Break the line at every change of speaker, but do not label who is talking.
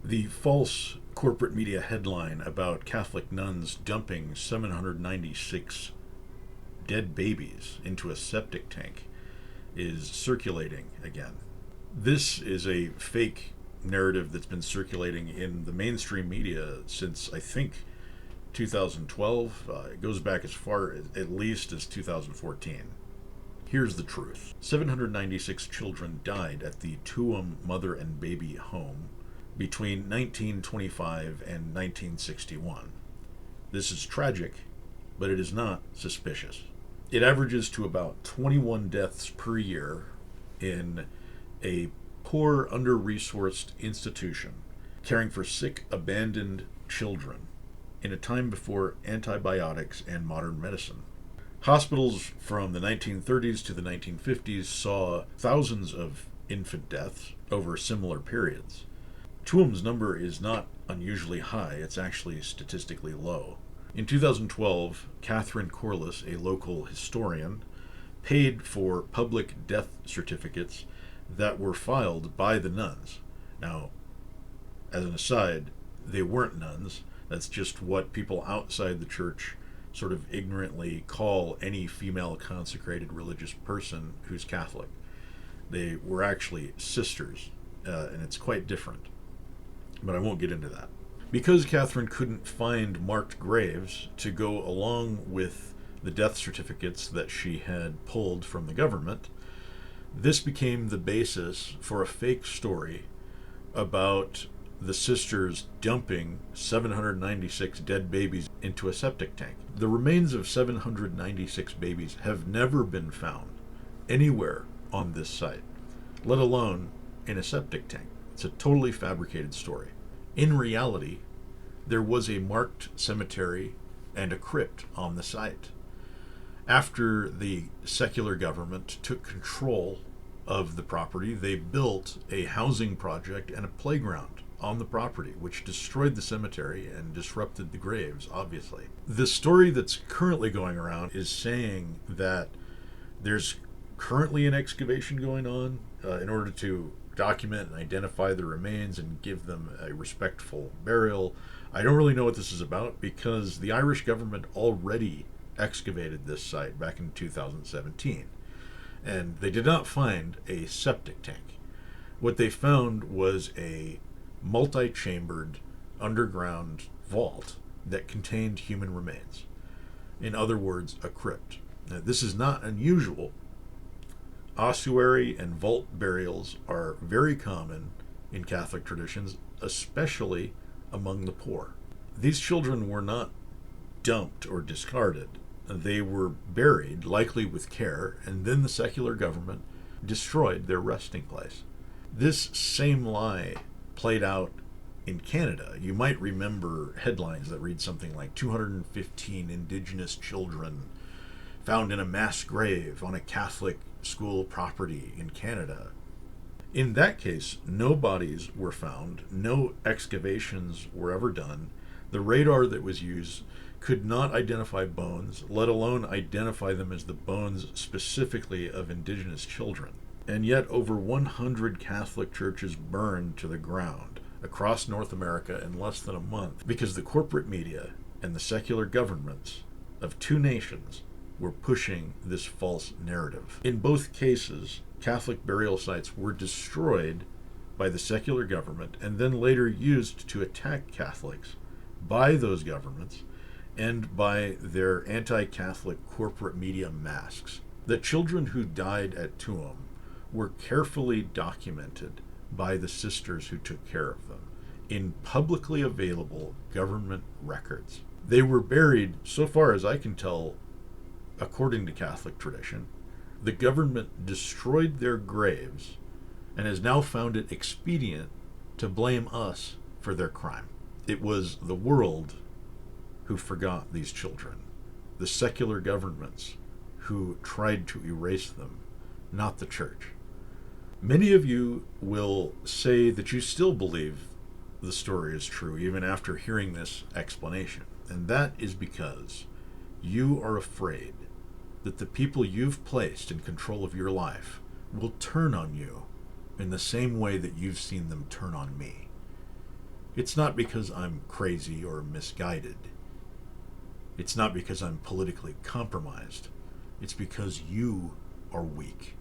The false corporate media headline about Catholic nuns dumping 796 dead babies into a septic tank is circulating again. This is a fake narrative that's been circulating in the mainstream media since, I think, 2012. It goes back as far at least as 2014. Here's the truth. 796 children died at the Tuam Mother and Baby Home between 1925 and 1961. This is tragic, but it is not suspicious. It averages to about 21 deaths per year in a poor, under-resourced institution caring for sick, abandoned children in a time before antibiotics and modern medicine. Hospitals from the 1930s to the 1950s saw thousands of infant deaths over similar periods. Tuam's number is not unusually high, it's actually statistically low. In 2012, Catherine Corliss, a local historian, paid for public death certificates that were filed by the nuns. Now, as an aside, they weren't nuns. That's just what people outside the church sort of ignorantly call any female consecrated religious person who's Catholic. They were actually sisters, and it's quite different. But I won't get into that. Because Catherine couldn't find marked graves to go along with the death certificates that she had pulled from the government, this became the basis for a fake story about the sisters dumping 796 dead babies into a septic tank. The remains of 796 babies have never been found anywhere on this site, let alone in a septic tank. It's a totally fabricated story. In reality, there was a marked cemetery and a crypt on the site. After the secular government took control of the property, they built a housing project and a playground on the property, which destroyed the cemetery and disrupted the graves, obviously. The story that's currently going around is saying that there's currently an excavation going on in order to document and identify the remains and give them a respectful burial. I don't really know what this is about because the Irish government already excavated this site back in 2017, and they did not find a septic tank. What they found was a multi-chambered underground vault that contained human remains. In other words, a crypt. Now, this is not unusual. Ossuary and vault burials are very common in Catholic traditions, especially among the poor. These children were not dumped or discarded. They were buried, likely with care, and then the secular government destroyed their resting place. This same lie played out in Canada. You might remember headlines that read something like 215 Indigenous children found in a mass grave on a Catholic school property in Canada. In that case, no bodies were found, no excavations were ever done. The radar that was used could not identify bones, let alone identify them as the bones specifically of Indigenous children. And yet over 100 Catholic churches burned to the ground across North America in less than a month because the corporate media and the secular governments of two nations were pushing this false narrative. In both cases, Catholic burial sites were destroyed by the secular government and then later used to attack Catholics by those governments and by their anti-Catholic corporate media masks. The children who died at Tuam were carefully documented by the sisters who took care of them in publicly available government records. They were buried, so far as I can tell, according to Catholic tradition. The government destroyed their graves and has now found it expedient to blame us for their crime. It was the world who forgot these children, the secular governments who tried to erase them, not the church. Many of you will say that you still believe the story is true even after hearing this explanation, and that is because you are afraid that the people you've placed in control of your life will turn on you in the same way that you've seen them turn on me. It's not because I'm crazy or misguided. It's not because I'm politically compromised. It's because you are weak.